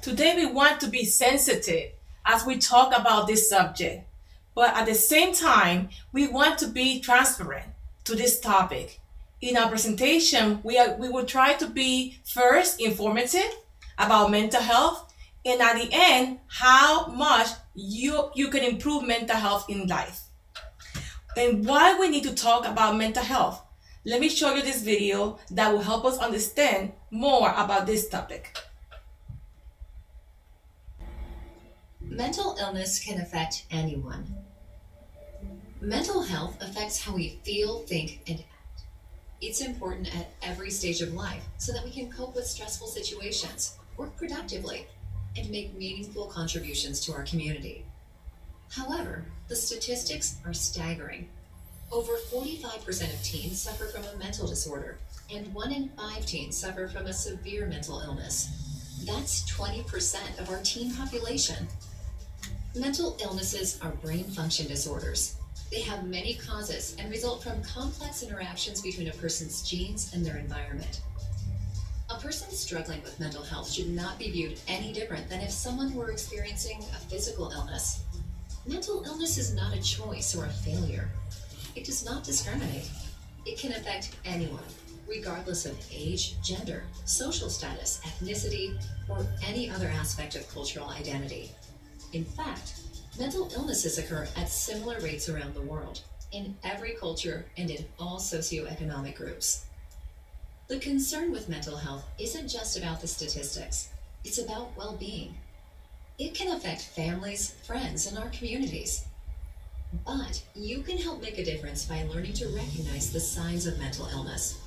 Today, we want to be sensitive as we talk about this subject, but at the same time, we want to be transparent to this topic. In our presentation, we will try to be first informative about mental health, and at the end, how much you can improve mental health in life. And why we need to talk about mental health. Let me show you this video that will help us understand more about this topic. Mental illness can affect anyone. Mental health affects how we feel, think, and act. It's important at every stage of life so that we can cope with stressful situations, work productively, and make meaningful contributions to our community. However, the statistics are staggering. Over 45% of teens suffer from a mental disorder, and 1 in 5 teens suffer from a severe mental illness. That's 20% of our teen population. Mental illnesses are brain function disorders. They have many causes and result from complex interactions between a person's genes and their environment. A person struggling with mental health should not be viewed any different than if someone were experiencing a physical illness. Mental illness is not a choice or a failure. It does not discriminate. It can affect anyone, regardless of age, gender, social status, ethnicity, or any other aspect of cultural identity. In fact, mental illnesses occur at similar rates around the world, in every culture and in all socioeconomic groups. The concern with mental health isn't just about the statistics, it's about well-being. It can affect families, friends, and our communities. But you can help make a difference by learning to recognize the signs of mental illness.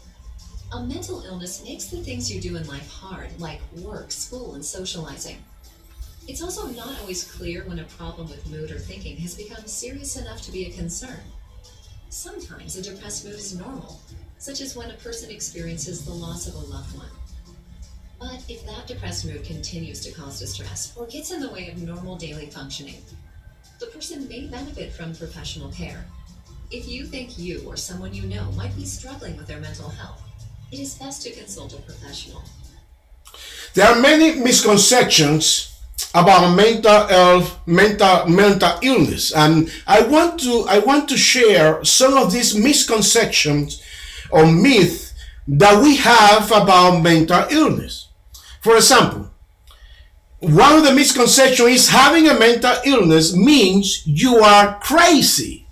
A mental illness makes the things you do in life hard, like work, school, and socializing. It's also not always clear when a problem with mood or thinking has become serious enough to be a concern. Sometimes a depressed mood is normal, such as when a person experiences the loss of a loved one. But if that depressed mood continues to cause distress or gets in the way of normal daily functioning, the person may benefit from professional care. If you think you or someone you know might be struggling with their mental health, it is best to consult a professional. There are many misconceptions about mental health, mental illness, and I want to share some of these misconceptions or myths that we have about mental illness. For example, one of the misconceptions is having a mental illness means you are crazy.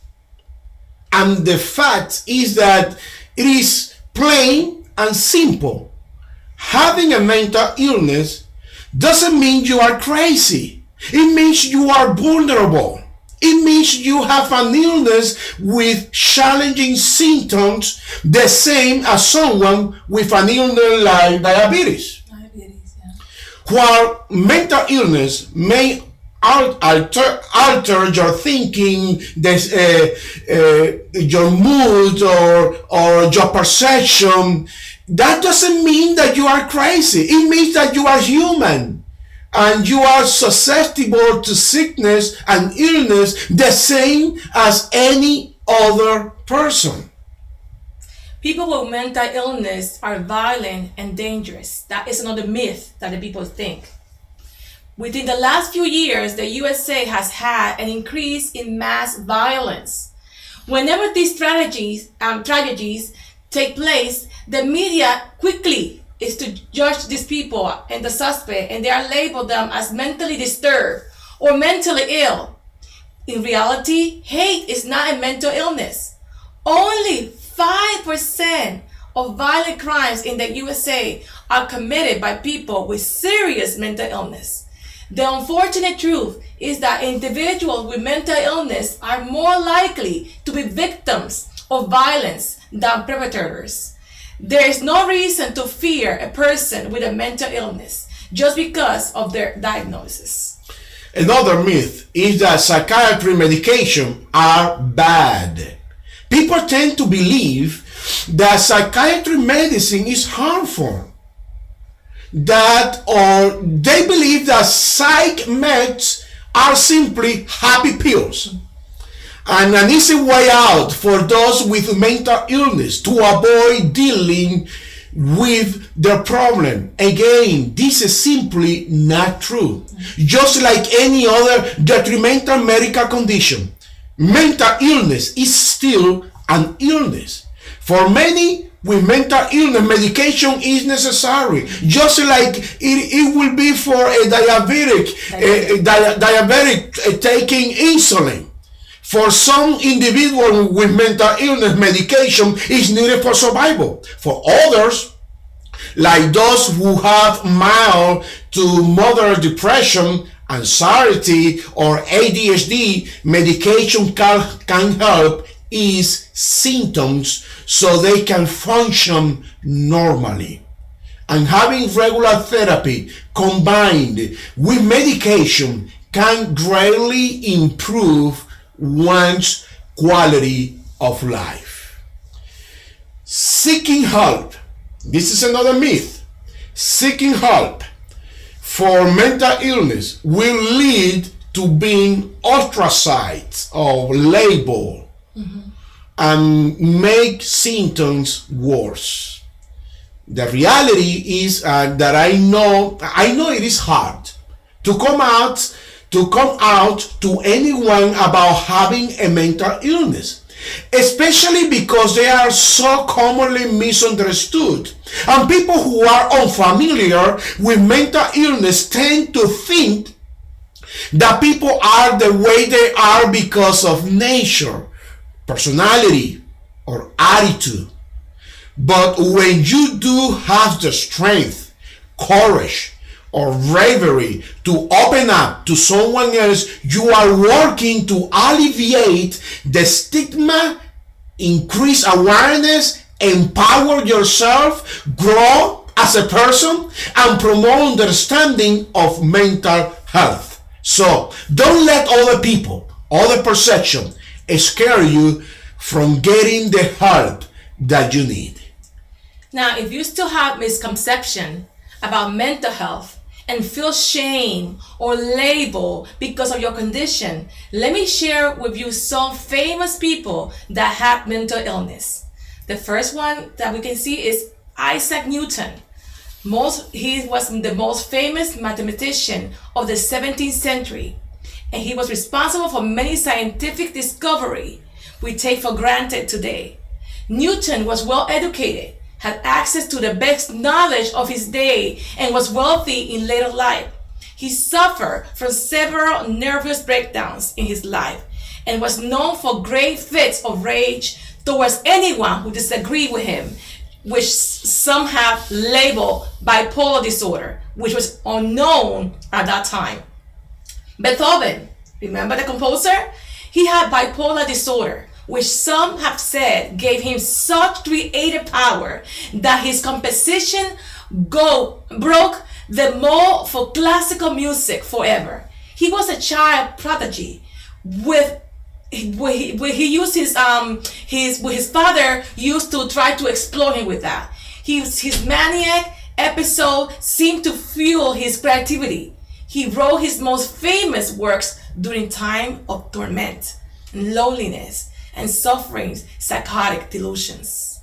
And the fact is that it is plain and simple. Having a mental illness doesn't mean you are crazy. It means you are vulnerable. It means you have an illness with challenging symptoms, the same as someone with an illness like diabetes. While mental illness may alter your thinking, your mood, or your perception, that doesn't mean that you are crazy. It means that you are human and you are susceptible to sickness and illness the same as any other person. People with mental illness are violent and dangerous. That is another myth that the people think. Within the last few years, the USA has had an increase in mass violence. Whenever these tragedies take place, the media quickly is to judge these people and the suspect, and they are labeled them as mentally disturbed or mentally ill. In reality, hate is not a mental illness. Only 5% of violent crimes in the USA are committed by people with serious mental illness. The unfortunate truth is that individuals with mental illness are more likely to be victims of violence than perpetrators. There is no reason to fear a person with a mental illness just because of their diagnosis. Another myth is that psychiatry medication are bad. People tend to believe that psychiatry medicine is harmful. Or they believe that psych meds are simply happy pills and an easy way out for those with mental illness to avoid dealing with their problem. Again, this is simply not true. Just like any other detrimental medical condition, mental illness is still an illness. For many with mental illness, medication is necessary, just like it will be for a diabetic taking insulin. For some individuals with mental illness, medication is needed for survival. For others, like those who have mild to moderate depression, anxiety, or ADHD, medication can help ease symptoms so they can function normally. And having regular therapy combined with medication can greatly improve one's quality of life. Seeking help. This is another myth. Seeking help for mental illness will lead to being ostracized or labeled and make symptoms worse. The reality is that I know it is hard to come out to anyone about having a mental illness, especially because they are so commonly misunderstood. And people who are unfamiliar with mental illness tend to think that people are the way they are because of nature, personality, or attitude. But when you do have the strength, courage, or bravery to open up to someone else, you are working to alleviate the stigma, increase awareness, empower yourself, grow as a person, and promote understanding of mental health. So don't let other people, other perception, scare you from getting the help that you need. Now, if you still have misconception about mental health and feel shame or label because of your condition, let me share with you some famous people that have mental illness. The first one that we can see is Isaac Newton. He was the most famous mathematician of the 17th century, and he was responsible for many scientific discoveries we take for granted today. Newton was well educated, had access to the best knowledge of his day, and was wealthy in later life. He suffered from several nervous breakdowns in his life and was known for great fits of rage towards anyone who disagreed with him, which some have labeled bipolar disorder, which was unknown at that time. Beethoven, remember the composer? He had bipolar disorder, which some have said gave him such creative power that his composition broke the mold for classical music forever. He was a child prodigy with his father used to try to explore him with that. His maniac episode seemed to fuel his creativity. He wrote his most famous works during time of torment, loneliness, and suffering psychotic delusions.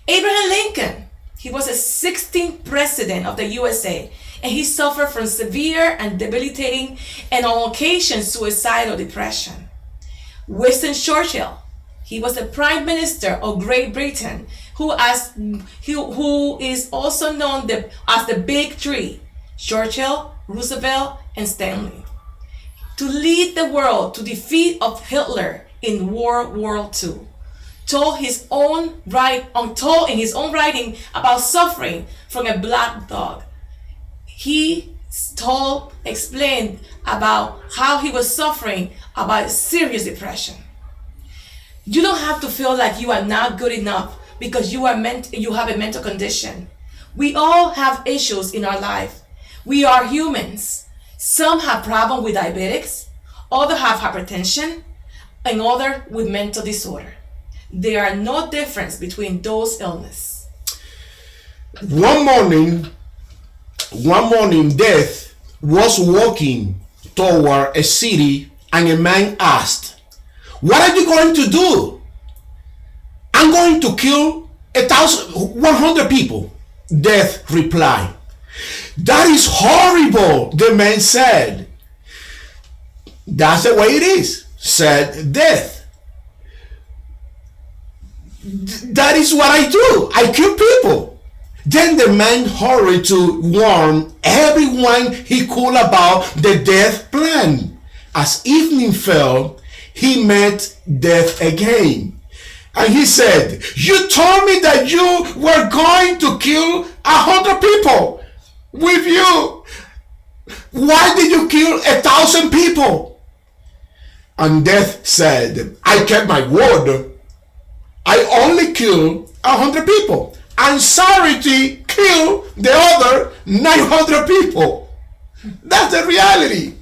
Abraham Lincoln, he was the 16th president of the USA, and he suffered from severe and debilitating and on occasion suicidal depression. Winston Churchill, he was the Prime Minister of Great Britain, who is also known as the Big Three: Churchill, Roosevelt, and Stanley. To lead the world to defeat of Hitler in World War II, told in his own writing about suffering from a black dog. He explained about how he was suffering about serious depression. You don't have to feel like you are not good enough because you have a mental condition. We all have issues in our life. We are humans. Some have problems with diabetics, others have hypertension, and others with mental disorder. There are no difference between those illnesses. One morning, Death was walking toward a city, and a man asked, "What are you going to do?" "I'm going to kill 100 people. Death replied. That is horrible, the man said. That's the way it is, said Death. That is what I do. I kill people. Then the man hurried to warn everyone he could about the death plan. As evening fell, he met Death again. And he said, you told me that you were going to kill 100 people with you. Why did you kill 1,000 people? And Death said, I kept my word. I only killed 100 people. Anxiety killed the other 900 people. That's the reality.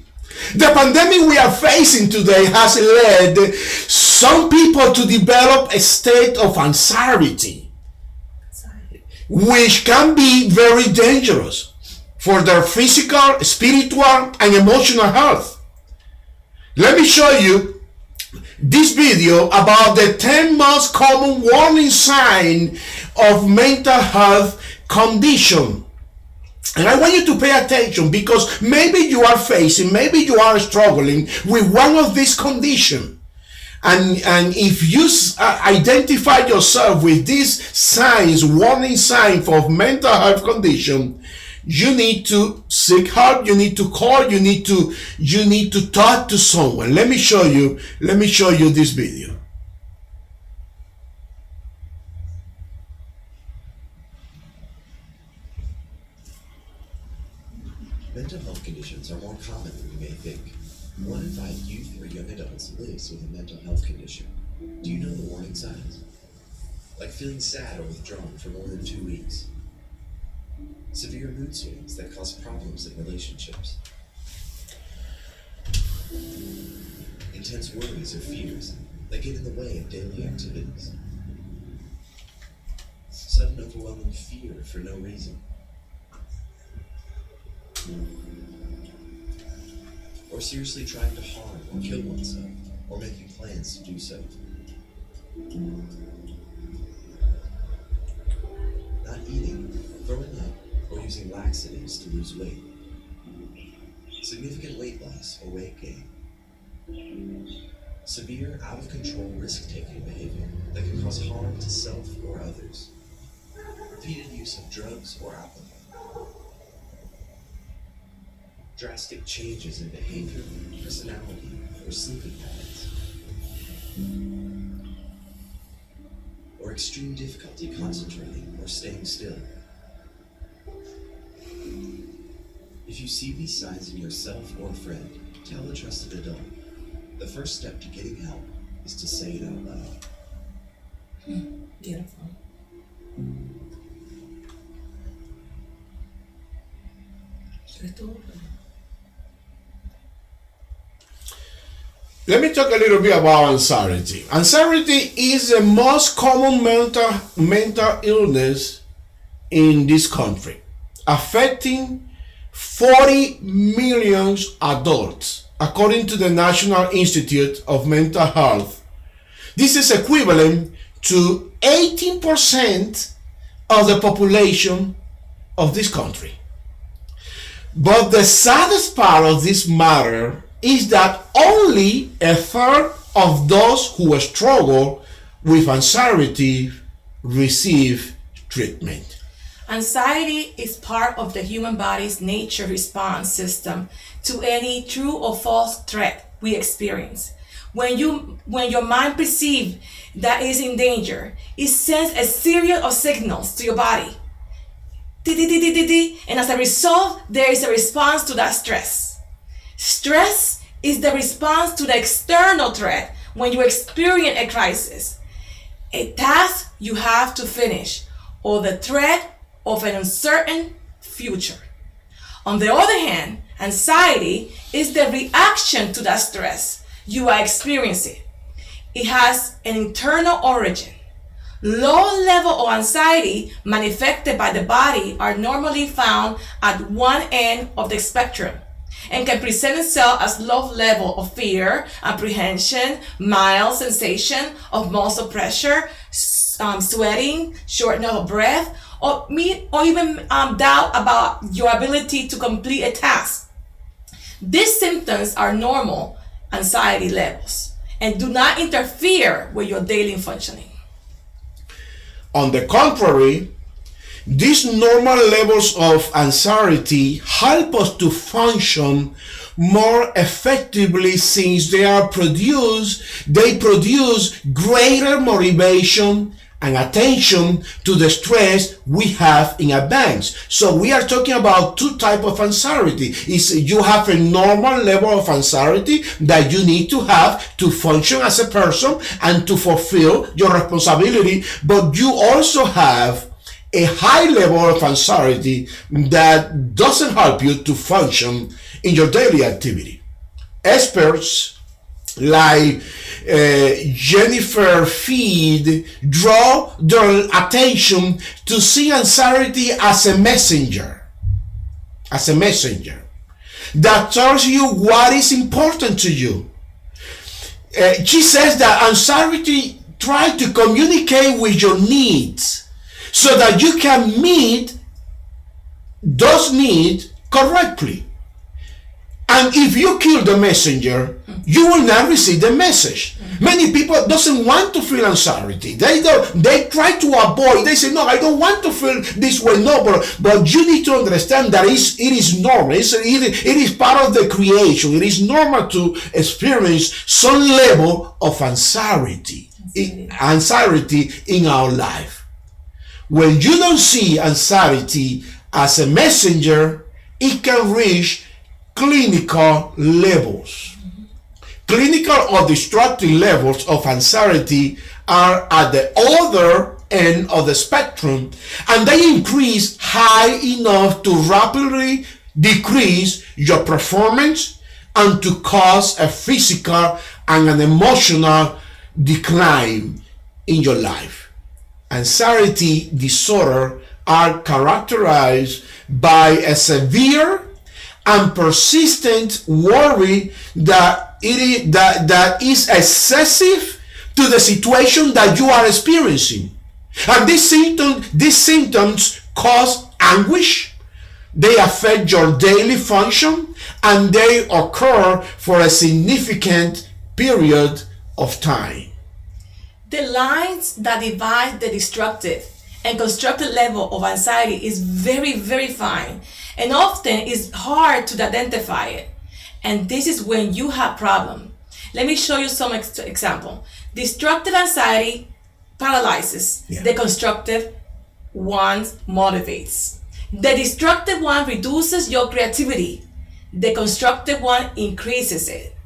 The pandemic we are facing today has led some people to develop a state of anxiety, which can be very dangerous for their physical, spiritual, and emotional health. Let me show you this video about the 10 most common warning signs of mental health condition. And I want you to pay attention, because maybe you are facing, maybe you are struggling with one of these conditions. And if you identify yourself with these signs, warning signs of mental health condition, you need to seek help, you need to call, you need to talk to someone. Let me show you this video. Mental health conditions are more common than you may think. 1 in 5 youth or young adults lives with a mental health condition. Do you know the warning signs? Like feeling sad or withdrawn for more than 2 weeks. Severe mood swings that cause problems in relationships. Intense worries or fears that get in the way of daily activities. Sudden overwhelming fear for no reason. Or seriously trying to harm or kill oneself, or making plans to do so. Not eating, throwing up, or using laxatives to lose weight. Significant weight loss or weight gain. Severe, out-of-control risk-taking behavior that can cause harm to self or others. Repeated use of drugs or alcohol. Drastic changes in behavior, personality, or sleeping habits. Or extreme difficulty concentrating or staying still. If you see these signs in yourself or a friend, tell a trusted adult. The first step to getting help is to say it out loud. Beautiful. Let me talk a little bit about anxiety. Anxiety is the most common mental illness in this country, affecting 40 million adults, according to the National Institute of Mental Health. This is equivalent to 18% of the population of this country. But the saddest part of this matter is that only a third of those who struggle with anxiety receive treatment. Anxiety is part of the human body's nature response system to any true or false threat we experience. When your mind perceives that it is in danger, it sends a series of signals to your body. And as a result, there is a response to that stress. Stress is the response to the external threat when you experience a crisis, a task you have to finish, or the threat of an uncertain future. On the other hand, anxiety is the reaction to that stress you are experiencing. It has an internal origin. Low levels of anxiety manifested by the body are normally found at one end of the spectrum and can present itself as low level of fear, apprehension, mild sensation of muscle pressure, sweating, shortness of breath, or even doubt about your ability to complete a task. These symptoms are normal anxiety levels and do not interfere with your daily functioning. On the contrary, these normal levels of anxiety help us to function more effectively since they produce greater motivation and attention to the stress we have in advance. So we are talking about two types of anxiety. You have a normal level of anxiety that you need to have to function as a person and to fulfill your responsibility, but you also have a high level of anxiety that doesn't help you to function in your daily activity. Experts like Jennifer Feed draw their attention to see anxiety as a messenger that tells you what is important to you. She says that anxiety tries to communicate with your needs so that you can meet those needs correctly. And if you kill the messenger, you will not receive the message. Many people doesn't want to feel anxiety. They try to avoid. They say, no, I don't want to feel this way. No, but you need to understand that it is normal. It is part of the creation. It is normal to experience some level of anxiety in our life. When you don't see anxiety as a messenger, it can reach clinical levels. Clinical or destructive levels of anxiety are at the other end of the spectrum, and they increase high enough to rapidly decrease your performance and to cause a physical and an emotional decline in your life. Anxiety disorder are characterized by a severe and persistent worry that is excessive to the situation that you are experiencing. And these symptoms cause anguish, they affect your daily function, and they occur for a significant period of time. The lines that divide the destructive and constructive level of anxiety is very, very fine, and often it's hard to identify it. And this is when you have problem. Let me show you some example. Destructive anxiety paralyzes. Yeah. The constructive one motivates. The destructive one reduces your creativity. The constructive one increases it.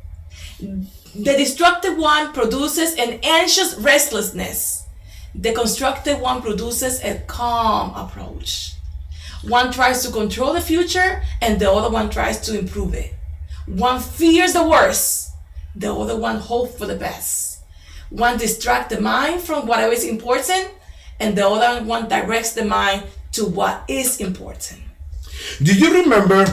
The destructive one produces an anxious restlessness. The constructive one produces a calm approach. One tries to control the future and the other one tries to improve it. One fears the worst, the other one hopes for the best. One distracts the mind from whatever is important, and the other one directs the mind to what is important. Do you remember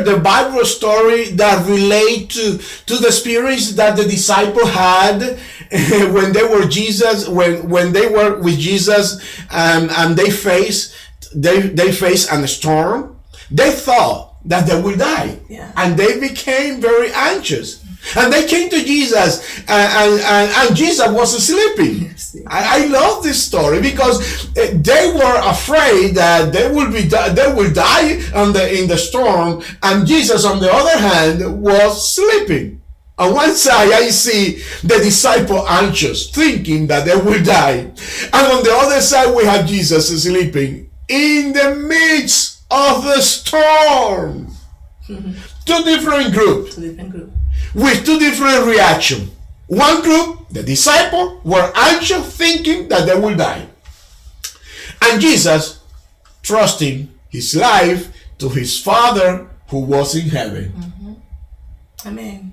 the Bible story that relate to the experience that the disciple had when they were with Jesus and they faced a storm? They thought that they would die, Yeah. and they became very anxious. And they came to Jesus, and Jesus was sleeping. I love this story because they were afraid that they will die in the storm, and Jesus, on the other hand, was sleeping. On one side, I see the disciple anxious, thinking that they will die, and on the other side, we have Jesus sleeping in the midst of the storm. Two different groups. With two different reactions. One group, the disciples, were anxious, thinking that they will die. And Jesus, trusting his life to his Father who was in heaven. Amen.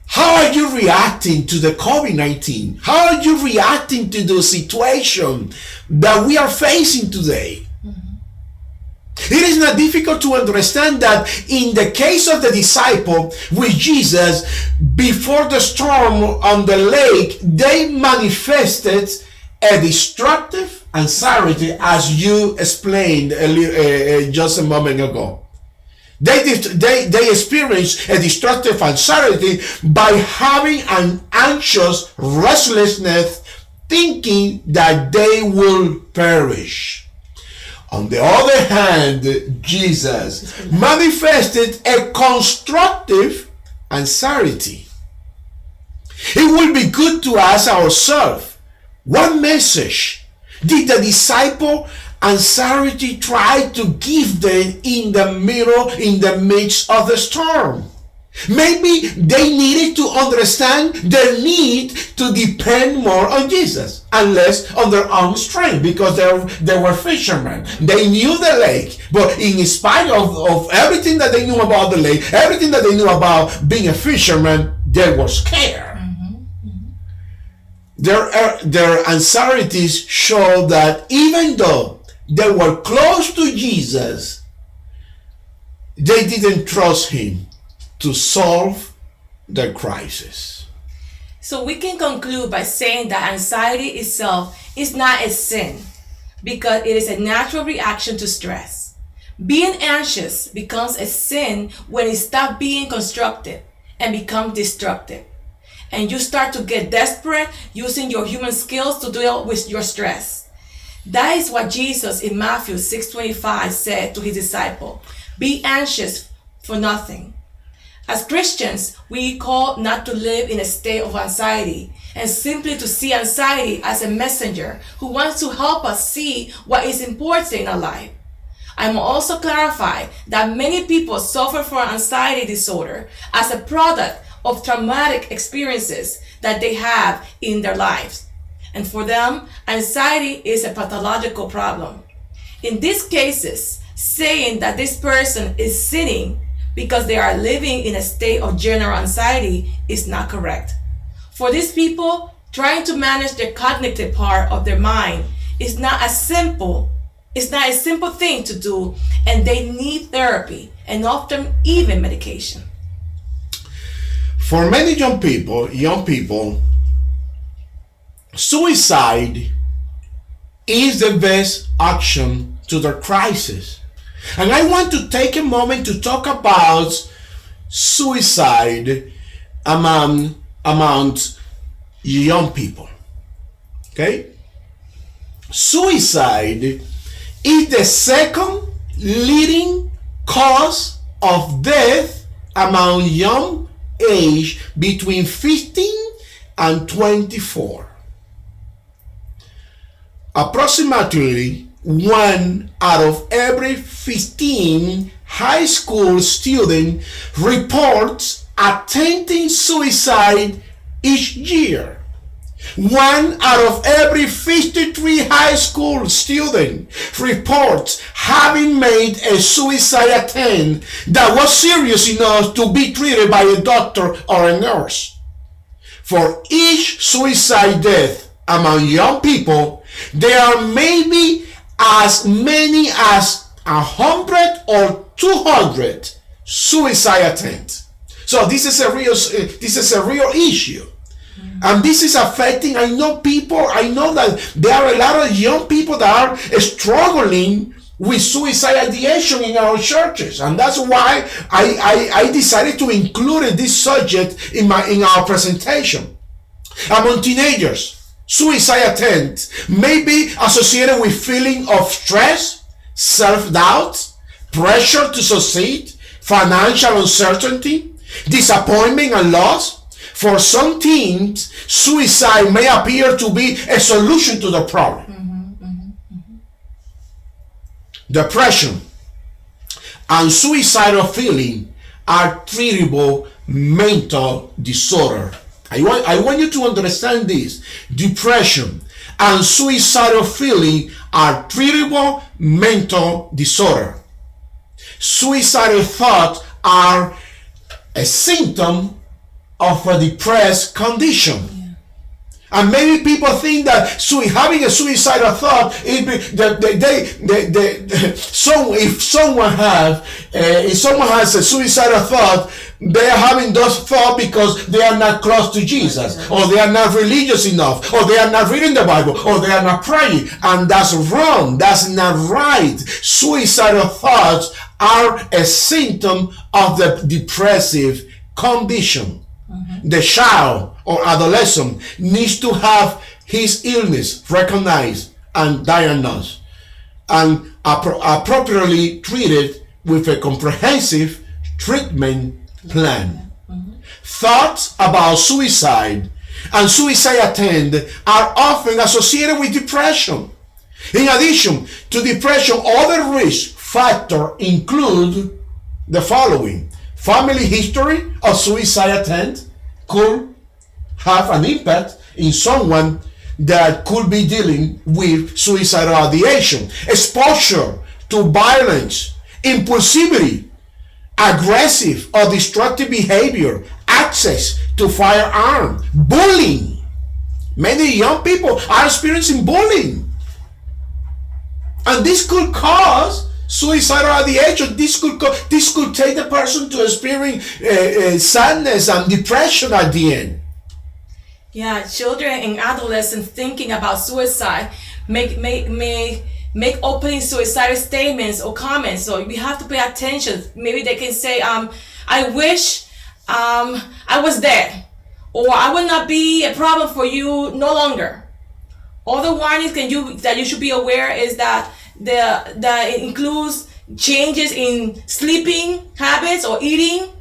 How are you reacting to the COVID-19? How are you reacting to the situation that we are facing today? It is not difficult to understand that in the case of the disciple with Jesus, before the storm on the lake, they manifested a destructive anxiety, as you explained just a moment ago. They experience a destructive anxiety by having an anxious restlessness, thinking that they will perish. On the other hand, Jesus manifested a constructive anxiety. It will be good to ask ourselves, what message did the disciple anxiety try to give them in the midst of the storm? Maybe they needed to understand their need to depend more on Jesus and less on their own strength, because they were fishermen. They knew the lake, but in spite of everything that they knew about the lake, everything that they knew about being a fisherman, they were scared. Their anxieties show that even though they were close to Jesus, they didn't trust him to solve their crisis. So we can conclude by saying that anxiety itself is not a sin, because it is a natural reaction to stress. Being anxious becomes a sin when it stops being constructive and becomes destructive, and you start to get desperate using your human skills to deal with your stress. That is what Jesus in Matthew 6:25 said to his disciple: be anxious for nothing. As Christians, we call not to live in a state of anxiety, and simply to see anxiety as a messenger who wants to help us see what is important in our life. I will also clarify that many people suffer from anxiety disorder as a product of traumatic experiences that they have in their lives. And for them, anxiety is a pathological problem. In these cases, saying that this person is sinning because they are living in a state of general anxiety is not correct. For these people, trying to manage the cognitive part of their mind is not a simple thing to do, and they need therapy and often even medication. For many young people, suicide is the best action to their crisis. And I want to take a moment to talk about suicide among young people. Okay? Suicide is the second leading cause of death among young age between 15 and 24. Approximately 1 out of every 15 high school students reports attempting suicide each year. 1 out of every 53 high school students reports having made a suicide attempt that was serious enough to be treated by a doctor or a nurse. For each suicide death among young people, there are maybe as many as 100 or 200 suicide attempts. So this is a real issue. And this is affecting, I know that there are a lot of young people that are struggling with suicide ideation in our churches. And that's why I decided to include this subject in our presentation. Among teenagers, suicide attempts may be associated with feeling of stress, self-doubt, pressure to succeed, financial uncertainty, disappointment and loss. For some teens, suicide may appear to be a solution to the problem. Depression and suicidal feeling are treatable mental disorder. I want you to understand this. Depression and suicidal feeling are treatable mental disorder. Suicidal thoughts are a symptom of a depressed condition. And maybe people think that having a suicidal thought if someone has a suicidal thought, they are having those thoughts because they are not close to Jesus, or they are not religious enough, or they are not reading the Bible, or they are not praying. And that's wrong. That's not right. Suicidal thoughts are a symptom of the depressive condition. The child or adolescent needs to have his illness recognized and diagnosed and appropriately treated with a comprehensive treatment plan. Thoughts about suicide and suicide attempt are often associated with depression. In addition to depression, other risk factors include the following. Family history of suicide attempt could have an impact in someone that could be dealing with suicidal ideation. Exposure to violence, impulsivity, aggressive or destructive behavior, access to firearm, bullying. Many young people are experiencing bullying. And this could cause suicidal ideation. This could take the person to experience sadness and depression at the end. Yeah, children and adolescents thinking about suicide make opening suicidal statements or comments. So we have to pay attention. Maybe they can say, I wish I was dead, or I would not be a problem for you no longer. Other warnings that you should be aware is that it includes changes in sleeping habits or eating.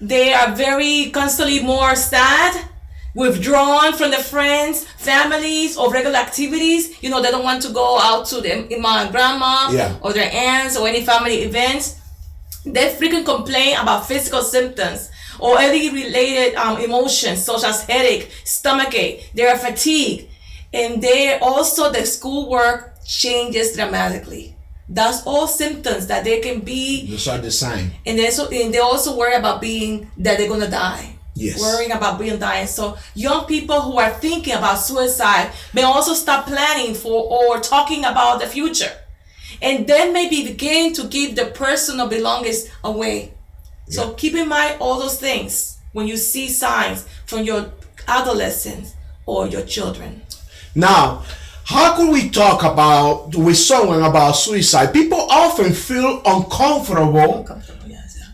They are very constantly more sad, withdrawn from the friends, families, or regular activities. They don't want to go out to their mom and grandma or their aunts or any family events. They frequently complain about physical symptoms or any related emotions such as headache, stomachache. They are fatigued, and the schoolwork changes dramatically. That's all symptoms that they can be. Those are the signs. And they also worry about that they're gonna die. Yes. Worrying about being dying. So young people who are thinking about suicide may also start planning for or talking about the future, and then maybe begin to give the personal belongings away. So keep in mind all those things when you see signs from your adolescents or your children. Now, how could we talk with someone about suicide? People often feel uncomfortable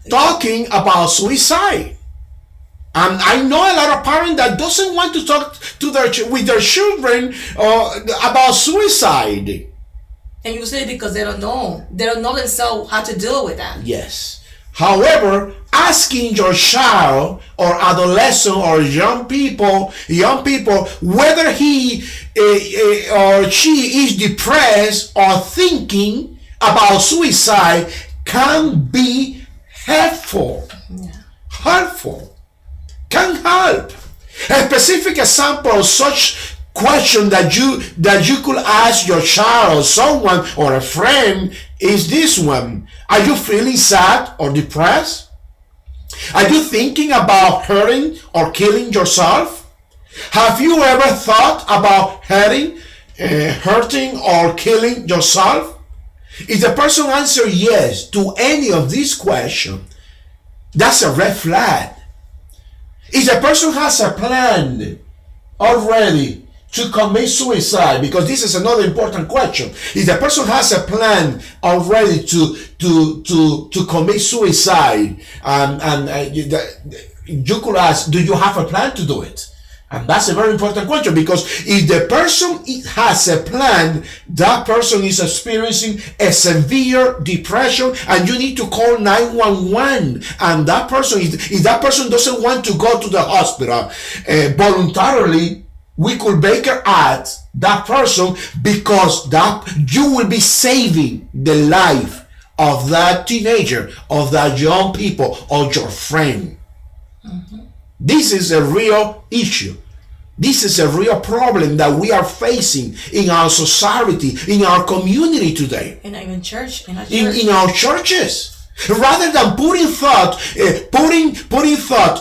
talking about suicide. And I know a lot of parents that doesn't want to talk with their children about suicide. And usually because they don't know themselves how to deal with that. Yes. However, asking your child or adolescent or young people whether he or she is depressed or thinking about suicide can be helpful. Can help. A specific example of such question that you could ask your child, someone, or a friend is this one. Are you feeling sad or depressed? Are you thinking about hurting or killing yourself? Have you ever thought about hurting or killing yourself? If the person answers yes to any of these questions, that's a red flag. If the person has a plan already to commit suicide, because this is another important question. If the person has a plan already to commit suicide, you could ask, do you have a plan to do it? And that's a very important question, because if the person has a plan, that person is experiencing a severe depression, and you need to call 911. And that person, if that person doesn't want to go to the hospital voluntarily, we could baker at that person, because that you will be saving the life of that teenager, of that young people, or your friend. This is a real issue. This is a real problem that we are facing in our society, in our community today. In our church. In our churches. Rather than putting thought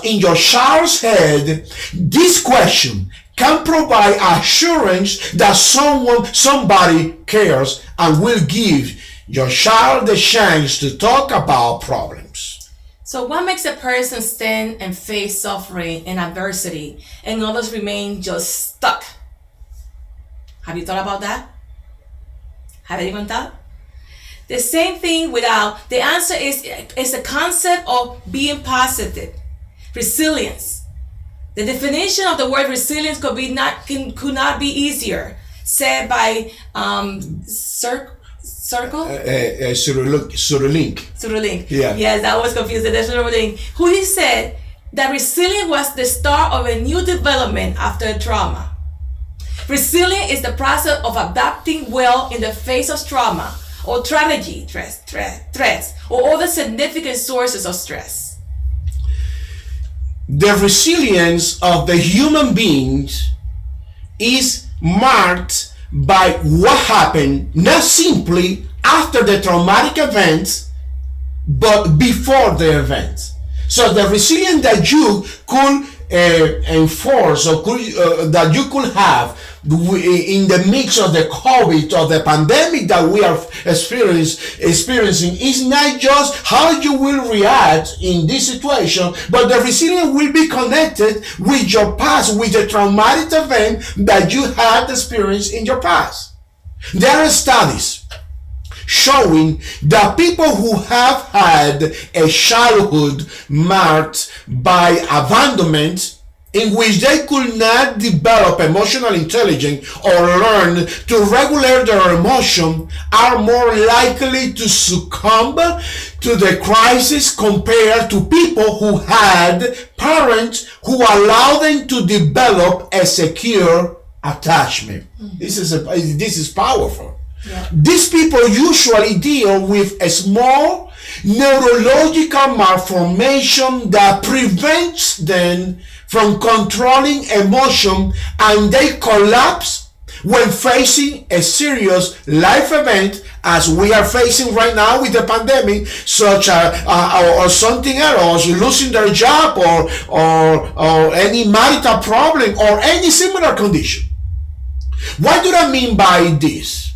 in your child's head, this question, can provide assurance that somebody cares and will give your child the chance to talk about problems. So, what makes a person stand and face suffering and adversity and others remain just stuck? Have you thought about that? Have anyone thought? The same thing without, the answer is the concept of being positive, resilience. The definition of the word resilience could not be easier, said by Surulink. Yeah. Yes, that was confusing. That's Surulink. Who he said that resilience was the start of a new development after trauma. Resilience is the process of adapting well in the face of trauma or tragedy, threats, or other significant sources of stress. The resilience of the human beings is marked by what happened not simply after the traumatic event, but before the event. So the resilience that you could enforce or that you could have in the mix of the COVID or the pandemic that we are experiencing is not just how you will react in this situation, but the resilience will be connected with your past, with the traumatic event that you had experienced in your past. There are studies showing that people who have had a childhood marked by abandonment, in which they could not develop emotional intelligence or learn to regulate their emotion, are more likely to succumb to the crisis compared to people who had parents who allowed them to develop a secure attachment. This is powerful. Yeah. These people usually deal with a small neurological malformation that prevents them from controlling emotion, and they collapse when facing a serious life event, as we are facing right now with the pandemic, such as or something else, losing their job or any marital problem or any similar condition. What do I mean by this?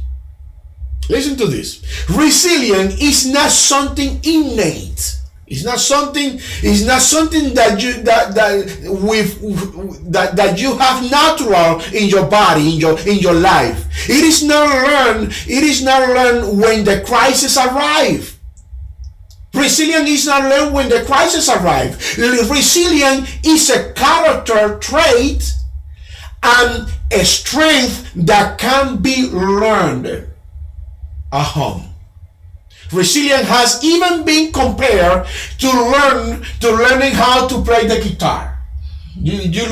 Listen to this. Resilience is not something innate. It's not something that you have natural in your body, in your life. It is not learned when the crisis arrive. Resilience is not learned when the crisis arrive. Resilience is a character trait and a strength that can be learned at home. Resilience has even been compared to learning how to play the guitar. You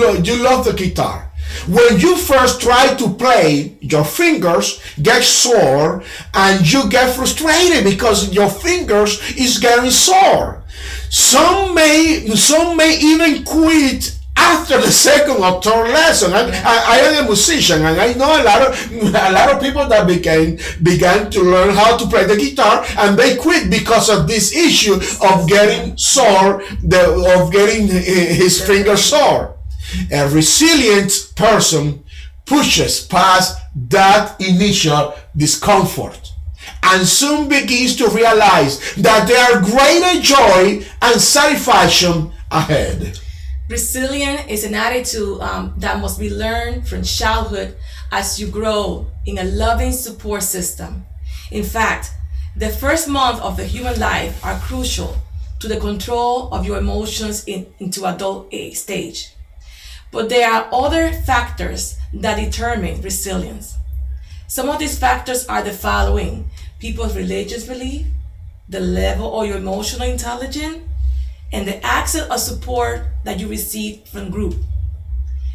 love the guitar. When you first try to play, your fingers get sore and you get frustrated because your fingers is getting sore. Some may even quit after the second or third lesson. I am a musician, and I know a lot of people that began to learn how to play the guitar, and they quit because of this issue of getting sore, of getting his fingers sore. A resilient person pushes past that initial discomfort and soon begins to realize that there are greater joy and satisfaction ahead. Resilience is an attitude that must be learned from childhood as you grow in a loving support system. In fact, the first month of the human life are crucial to the control of your emotions into adult age stage. But there are other factors that determine resilience. Some of these factors are the following: people's religious belief, the level of your emotional intelligence, and the access of support that you receive from group.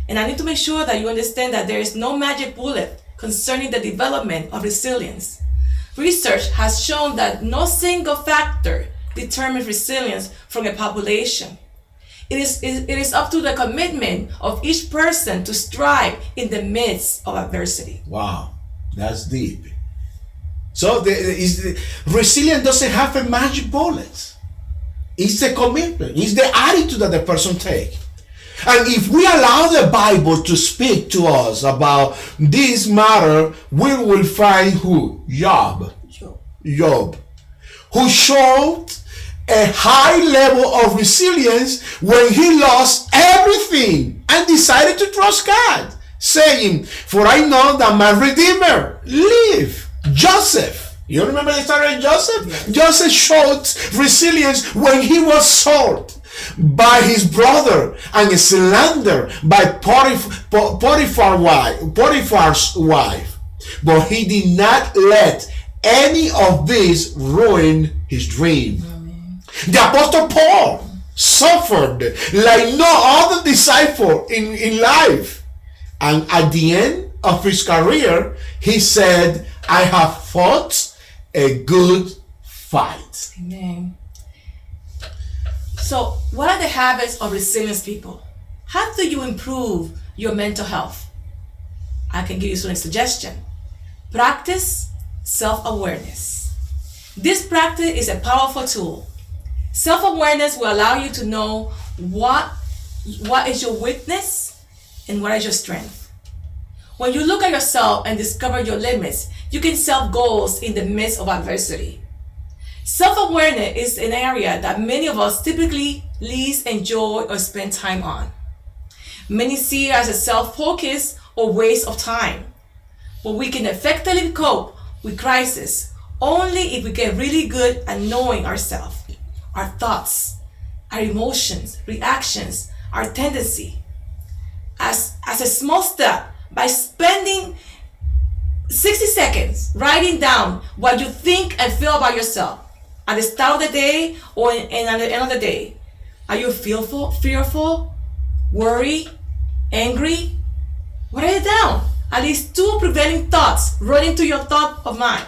And I need to make sure that you understand that there is no magic bullet concerning the development of resilience. Research has shown that no single factor determines resilience from a population. It is up to the commitment of each person to strive in the midst of adversity. Wow, that's deep. So resilience doesn't have a magic bullet. It's the commitment. It's the attitude that the person takes. And if we allow the Bible to speak to us about this matter, we will find who? Job, who showed a high level of resilience when he lost everything and decided to trust God, saying, "For I know that my Redeemer live." Joseph, you remember the story of Joseph? Yes. Joseph showed resilience when he was sold by his brother and slandered by Potiphar's wife. But he did not let any of this ruin his dream. Amen. The Apostle Paul suffered like no other disciple in life. And at the end of his career, he said, "I have fought a good fight." Amen. So, what are the habits of resilient people? How do you improve your mental health? I can give you some suggestions. Practice self-awareness. This practice is a powerful tool. Self-awareness will allow you to know what is your weakness and what is your strength. When you look at yourself and discover your limits, you can set goals in the midst of adversity. Self-awareness is an area that many of us typically least enjoy or spend time on. Many see it as a self-focus or waste of time. But we can effectively cope with crisis only if we get really good at knowing ourselves, our thoughts, our emotions, reactions, our tendency. As a small step, by spending 60 seconds writing down what you think and feel about yourself at the start of the day or at the end of the day. Are you fearful, worried, angry? Write it down. At least 2 prevailing thoughts running to your thought of mind.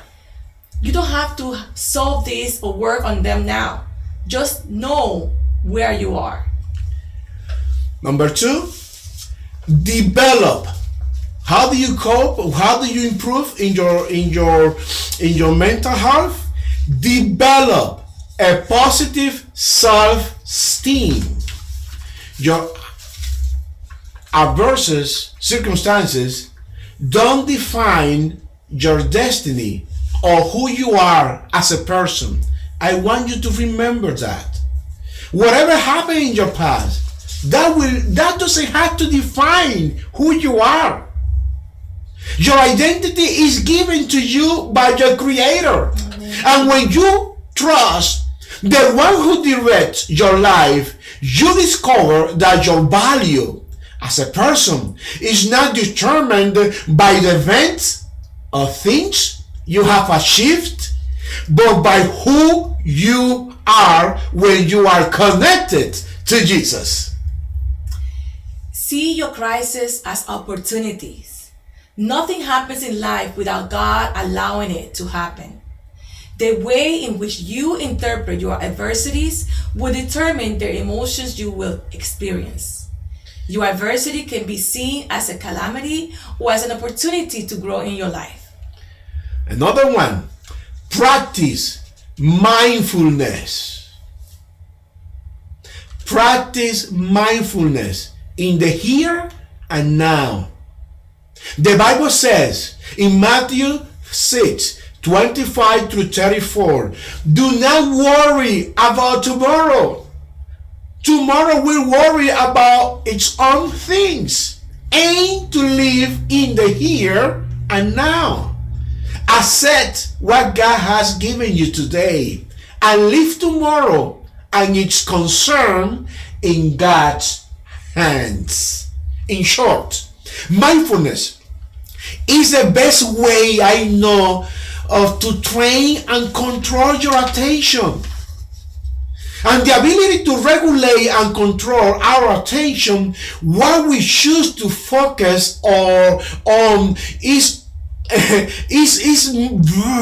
You don't have to solve this or work on them now. Just know where you are. Number 2, develop. How do you cope? How do you improve in your mental health? Develop a positive self-esteem. Your adverse circumstances don't define your destiny or who you are as a person. I want you to remember that. Whatever happened in your past, that doesn't have to define who you are. Your identity is given to you by your Creator. Amen. And when you trust the one who directs your life, you discover that your value as a person is not determined by the events or things you have achieved, but by who you are when you are connected to Jesus. See your crisis as opportunities. Nothing happens in life without God allowing it to happen. The way in which you interpret your adversities will determine the emotions you will experience. Your adversity can be seen as a calamity or as an opportunity to grow in your life. Another one, practice mindfulness. Practice mindfulness in the here and now. The Bible says in Matthew 6:25-34, do not worry about tomorrow. Tomorrow will worry about its own things. Aim to live in the here and now. Accept what God has given you today and live tomorrow and its concern in God's hands. In short, mindfulness is the best way I know of to train and control your attention. And the ability to regulate and control our attention, what we choose to focus on is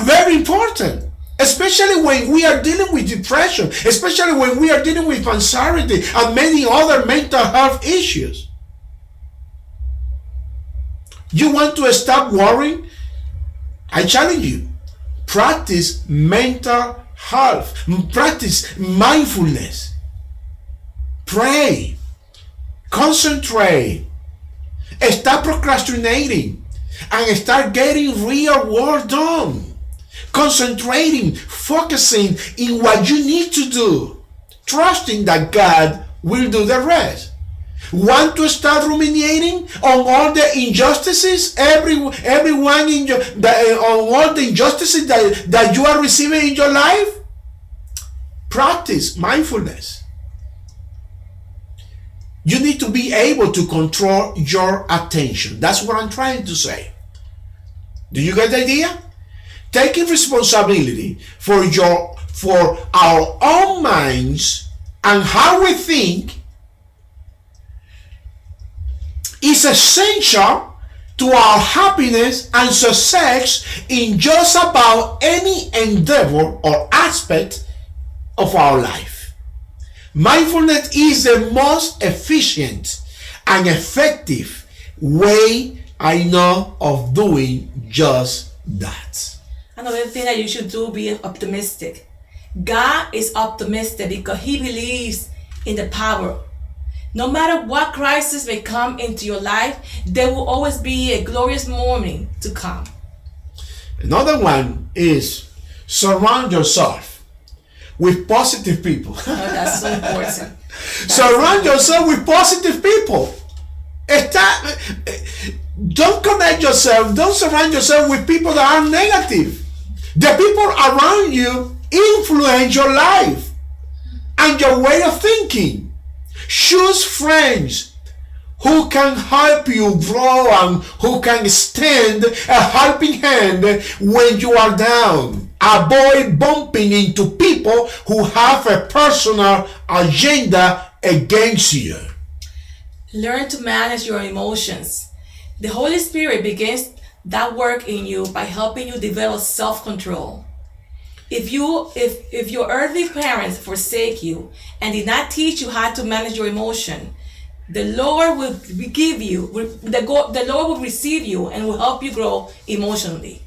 very important. Especially when we are dealing with depression, especially when we are dealing with anxiety and many other mental health issues. You want to stop worrying? I challenge you. Practice mental health. Practice mindfulness. Pray. Concentrate. Stop procrastinating and start getting real work done. Concentrating, focusing in what you need to do, trusting that God will do the rest. Want to start ruminating on all the injustices, everyone in your, on all the injustices that you are receiving in your life? Practice mindfulness. You need to be able to control your attention. That's what I'm trying to say. Do you get the idea? Taking responsibility for our own minds and how we think is essential to our happiness and success in just about any endeavor or aspect of our life. Mindfulness is the most efficient and effective way I know of doing just that. Another thing that you should do, be optimistic. God is optimistic because he believes in the power. No matter what crisis may come into your life, there will always be a glorious morning to come. Another one is surround yourself with positive people. Oh, that's so important. Surround yourself with positive people. Don't surround yourself with people that are negative. The people around you influence your life and your way of thinking. Choose friends who can help you grow and who can extend a helping hand when you are down. Avoid bumping into people who have a personal agenda against you. Learn to manage your emotions. The Holy Spirit begins that work in you by helping you develop self-control. If your earthly parents forsake you and did not teach you how to manage your emotion, the Lord will the Lord will receive you and will help you grow emotionally.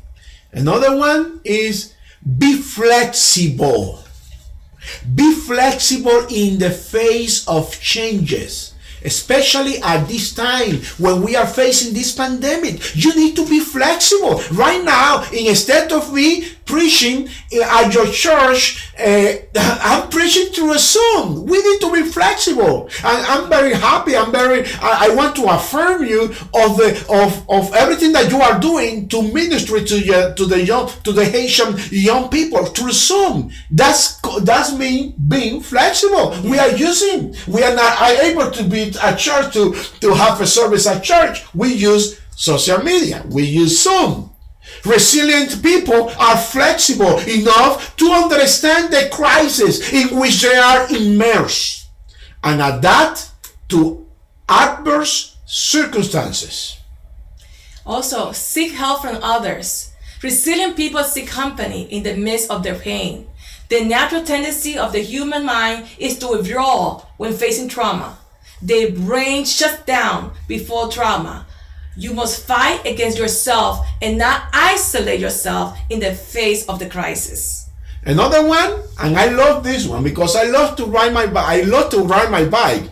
Another one is be flexible. Be flexible in the face of changes, especially at this time when we are facing this pandemic. You need to be flexible. Right now, instead of me preaching at your church, I'm preaching through a Zoom. We need to be flexible. And I'm very happy. I want to affirm you of everything that you are doing to ministry to the Haitian young people through Zoom. That's me being flexible. We are not able to be at church to have a service at church. We use social media. We use Zoom. Resilient people are flexible enough to understand the crisis in which they are immersed and adapt to adverse circumstances. Also, seek help from others. Resilient people seek company in the midst of their pain. The natural tendency of the human mind is to withdraw when facing trauma. The brain shuts down before trauma. You must fight against yourself and not isolate yourself in the face of the crisis. Another one, and I love this one because I love to ride my bike.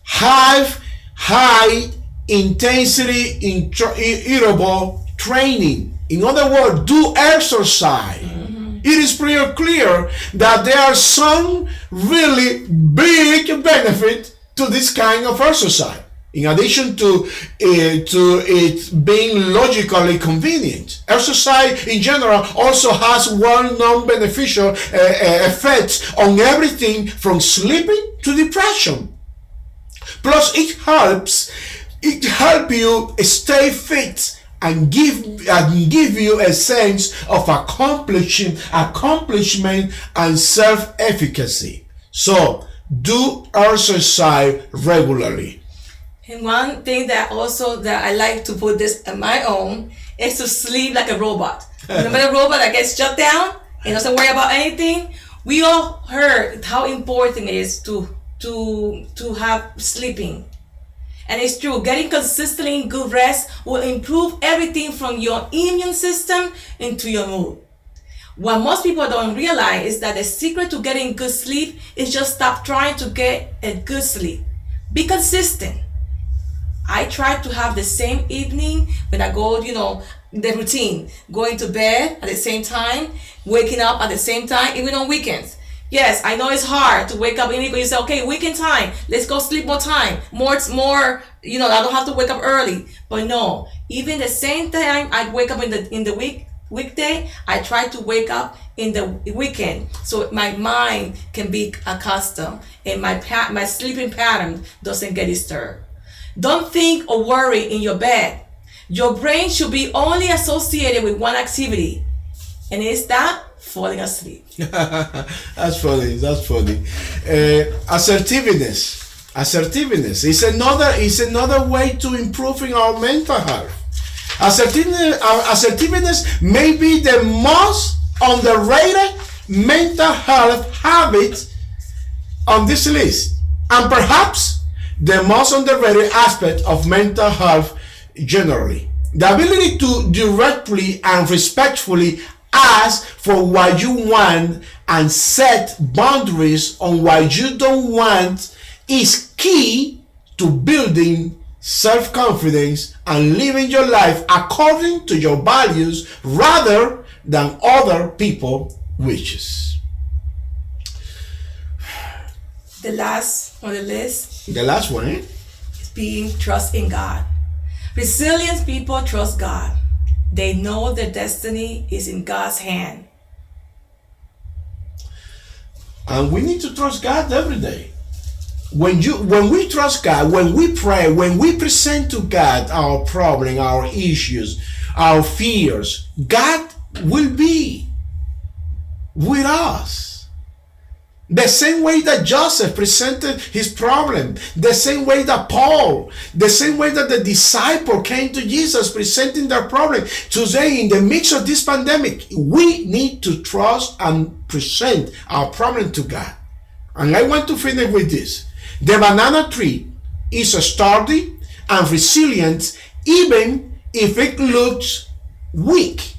Have high intensity interval training. In other words, do exercise. It is pretty clear that there are some really big benefits to this kind of exercise. In addition to it being logically convenient, exercise in general also has well-known beneficial effects on everything from sleeping to depression. Plus, it helps you stay fit and give you a sense of accomplishment and self-efficacy. So, do exercise regularly. And one thing that I like to put this in my own is to sleep like a robot. Remember the robot that gets shut down and doesn't worry about anything? We all heard how important it is to have sleeping. And it's true, getting consistently good rest will improve everything from your immune system into your mood. What most people don't realize is that the secret to getting good sleep is just stop trying to get a good sleep. Be consistent. I try to have the same evening when I go, the routine, going to bed at the same time, waking up at the same time, even on weekends. Yes, I know it's hard to wake up and you say, okay, weekend time, let's go sleep more time, more, I don't have to wake up early. But no, even the same time I wake up in the weekday, I try to wake up in the weekend so my mind can be accustomed and my sleeping pattern doesn't get disturbed. Don't think or worry in your bed. Your brain should be only associated with one activity, and it's that falling asleep. That's funny. Assertiveness is another way to improving our mental health. Assertiveness may be the most underrated mental health habit on this list, and perhaps the most underrated aspect of mental health generally. The ability to directly and respectfully ask for what you want and set boundaries on what you don't want is key to building self-confidence and living your life according to your values rather than other people's wishes. The last on the list, The last one, is being trust in God. Resilient people trust God. They know their destiny is in God's hand. And we need to trust God every day. When we trust God, when we pray, when we present to God our problem, our issues, our fears, God will be with us. The same way that Joseph presented his problem, the same way that Paul, the same way that the disciple came to Jesus presenting their problem. Today, in the midst of this pandemic, we need to trust and present our problem to God. And I want to finish with this. The banana tree is sturdy and resilient even if it looks weak.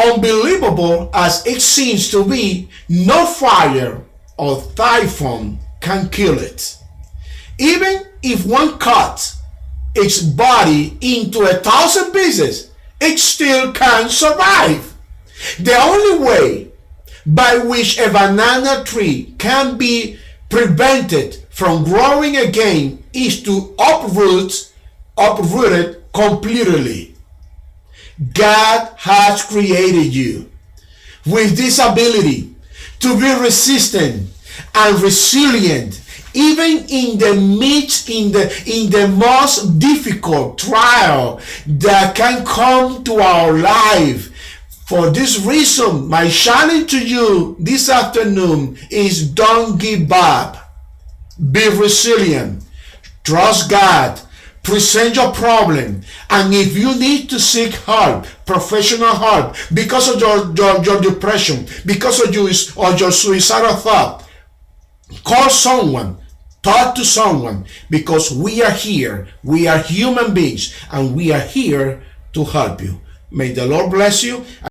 Unbelievable as it seems to be, no fire or typhoon can kill it. Even if one cuts its body into 1,000 pieces, it still can survive. The only way by which a banana tree can be prevented from growing again is to uproot it completely. God has created you with this ability to be resistant and resilient even in the midst, in the most difficult trial that can come to our life. For this reason, my challenge to you this afternoon is don't give up. Be resilient. Trust God. Present your problem, and if you need to seek help, professional help, because of your depression, because of your suicidal thought, call someone, talk to someone, because we are here. We are human beings, and we are here to help you. May the Lord bless you.